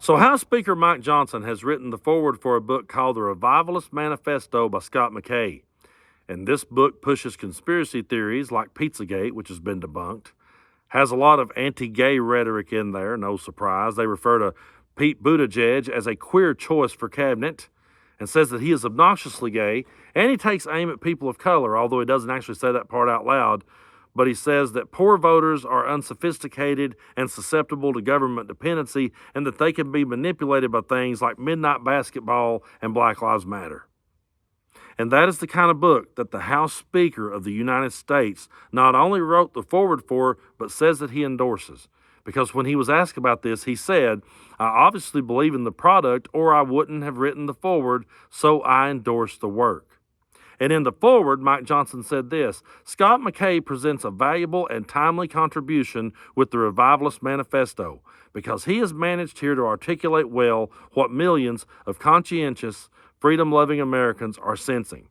So House Speaker Mike Johnson has written the foreword for a book called The Revivalist Manifesto by Scott McKay. And this book pushes conspiracy theories like Pizzagate, which has been debunked, has a lot of anti-gay rhetoric in there, no surprise. They refer to Pete Buttigieg as a queer choice for cabinet and says that he is obnoxiously gay, and he takes aim at people of color, although he doesn't actually say that part out loud. But he says that poor voters are unsophisticated and susceptible to government dependency, and that they can be manipulated by things like midnight basketball and Black Lives Matter. And that is the kind of book that the House Speaker of the United States not only wrote the foreword for, but says that he endorses. Because when he was asked about this, he said, "I obviously believe in the product, or I wouldn't have written the foreword, so I endorse the work." And in the foreword, Mike Johnson said this: "Scott McKay presents a valuable and timely contribution with the Revivalist Manifesto, because he has managed here to articulate well what millions of conscientious, freedom-loving Americans are sensing."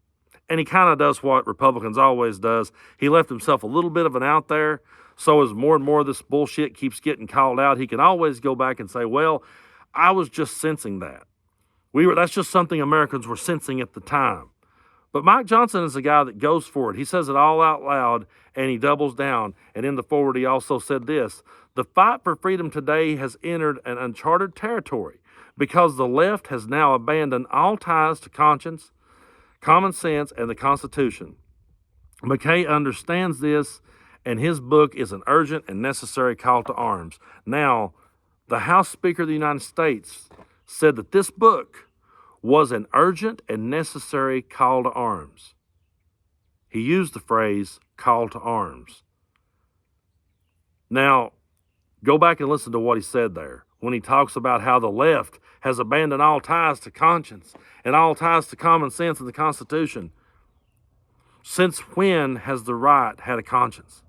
And he kind of does what Republicans always does. He left himself a little bit of an out there, so as more and more of this bullshit keeps getting called out, he can always go back and say, well, I was just sensing that. That's just something Americans were sensing at the time. But Mike Johnson is a guy that goes for it. He says it all out loud, and he doubles down. And in the foreword, he also said this: "The fight for freedom today has entered an uncharted territory because the left has now abandoned all ties to conscience, common sense, and the Constitution. McKay understands this, and his book is an urgent and necessary call to arms." Now, the House Speaker of the United States said that this book was an urgent and necessary call to arms. He used the phrase call to arms. Now, go back and listen to what he said there when he talks about how the left has abandoned all ties to conscience and all ties to common sense and the Constitution. Since when has the right had a conscience?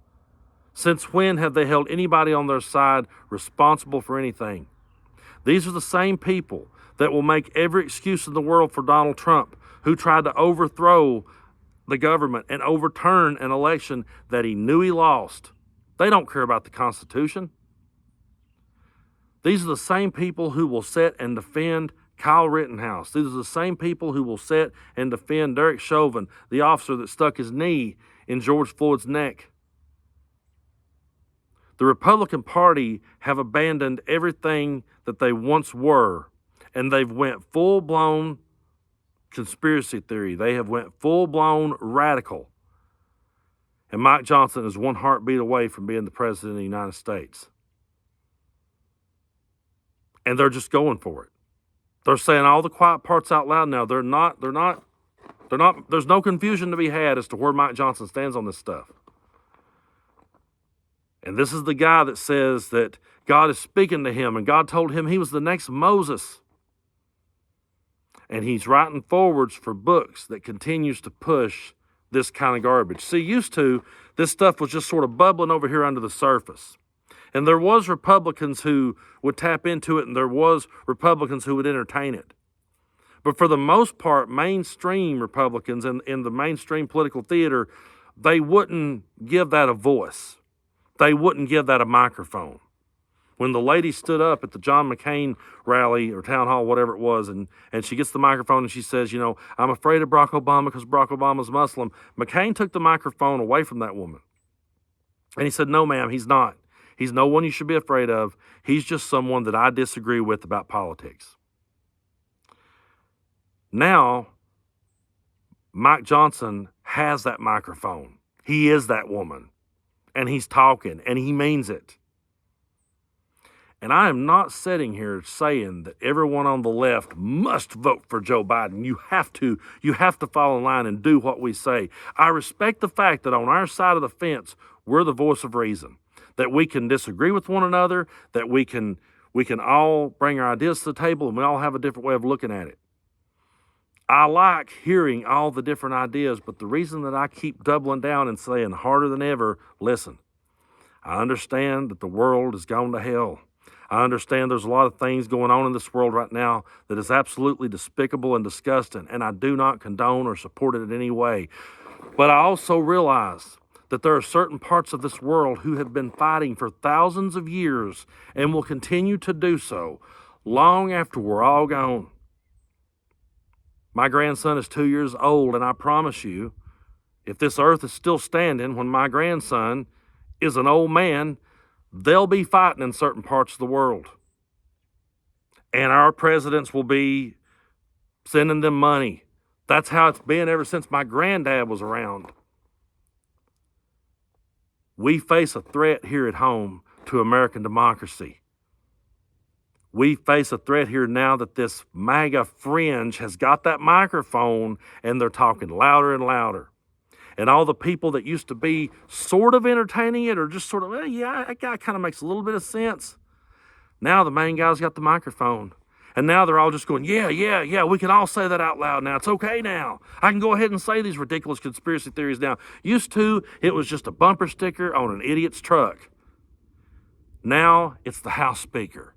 Since when have they held anybody on their side responsible for anything? These are the same people that will make every excuse in the world for Donald Trump, who tried to overthrow the government and overturn an election that he knew he lost. They don't care about the Constitution. These are the same people who will sit and defend Kyle Rittenhouse. These are the same people who will sit and defend Derek Chauvin, the officer that stuck his knee in George Floyd's neck. The Republican Party have abandoned everything that they once were, and they've went full-blown conspiracy theory. They have went full-blown radical. And Mike Johnson is one heartbeat away from being the president of the United States. And they're just going for it. They're saying all the quiet parts out loud now. They're not, there's no confusion to be had as to where Mike Johnson stands on this stuff. And this is the guy that says that God is speaking to him, and God told him he was the next Moses. And he's writing forwards for books that continues to push this kind of garbage. See, used to, this stuff was just sort of bubbling over here under the surface. And there was Republicans who would tap into it, and there was Republicans who would entertain it. But for the most part, mainstream Republicans in the mainstream political theater, they wouldn't give that a voice. They wouldn't give that a microphone. When the lady stood up at the John McCain rally or town hall, whatever it was, and she gets the microphone and she says, you know, I'm afraid of Barack Obama because Barack Obama's Muslim. McCain took the microphone away from that woman. And he said, no, ma'am, he's not. He's no one you should be afraid of. He's just someone that I disagree with about politics. Now, Mike Johnson has that microphone. He is that woman. And he's talking, and he means it. And I am not sitting here saying that everyone on the left must vote for Joe Biden. You have to fall in line and do what we say. I respect the fact that on our side of the fence, we're the voice of reason, that we can disagree with one another, that we can all bring our ideas to the table, and we all have a different way of looking at it. I like hearing all the different ideas, but the reason that I keep doubling down and saying harder than ever, listen, I understand that the world has gone to hell. I understand there's a lot of things going on in this world right now that is absolutely despicable and disgusting, and I do not condone or support it in any way. But I also realize that there are certain parts of this world who have been fighting for thousands of years and will continue to do so, long after we're all gone. My grandson is 2 years old, and I promise you, if this earth is still standing when my grandson is an old man, they'll be fighting in certain parts of the world. And our presidents will be sending them money. That's how it's been ever since my granddad was around. We face a threat here at home to American democracy. We face a threat here now that this MAGA fringe has got that microphone and they're talking louder and louder. And all the people that used to be sort of entertaining it or just sort of, yeah, that guy kind of makes a little bit of sense. Now the main guy's got the microphone. And now they're all just going, yeah, we can all say that out loud now. It's okay now. I can go ahead and say these ridiculous conspiracy theories now. Used to, it was just a bumper sticker on an idiot's truck. Now it's the House Speaker.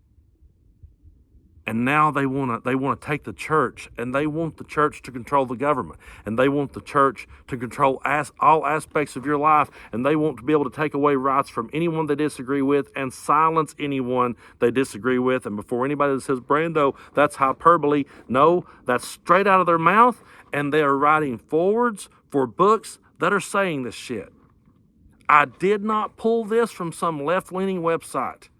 And now they want to take the church, and they want the church to control the government, and they want the church to control all aspects of your life, and they want to be able to take away rights from anyone they disagree with and silence anyone they disagree with. And before anybody that says, Brando, that's hyperbole, no, that's straight out of their mouth, and they are writing forwards for books that are saying this shit. I did not pull this from some left-leaning website.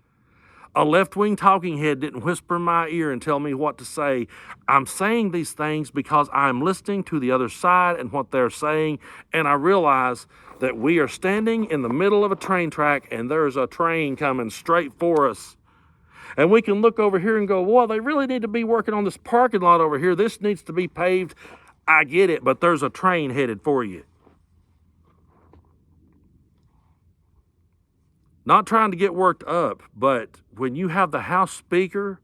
A left-wing talking head didn't whisper in my ear and tell me what to say. I'm saying these things because I'm listening to the other side and what they're saying, and I realize that we are standing in the middle of a train track and there's a train coming straight for us. And we can look over here and go, well, they really need to be working on this parking lot over here. This needs to be paved. I get it, but there's a train headed for you. Not trying to get worked up, but when you have the House Speaker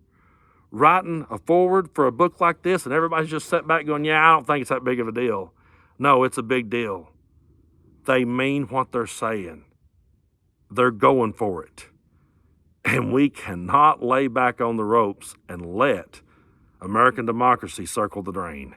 writing a foreword for a book like this and everybody's just sitting back going, yeah, I don't think it's that big of a deal. No, it's a big deal. They mean what they're saying. They're going for it. And we cannot lay back on the ropes and let American democracy circle the drain.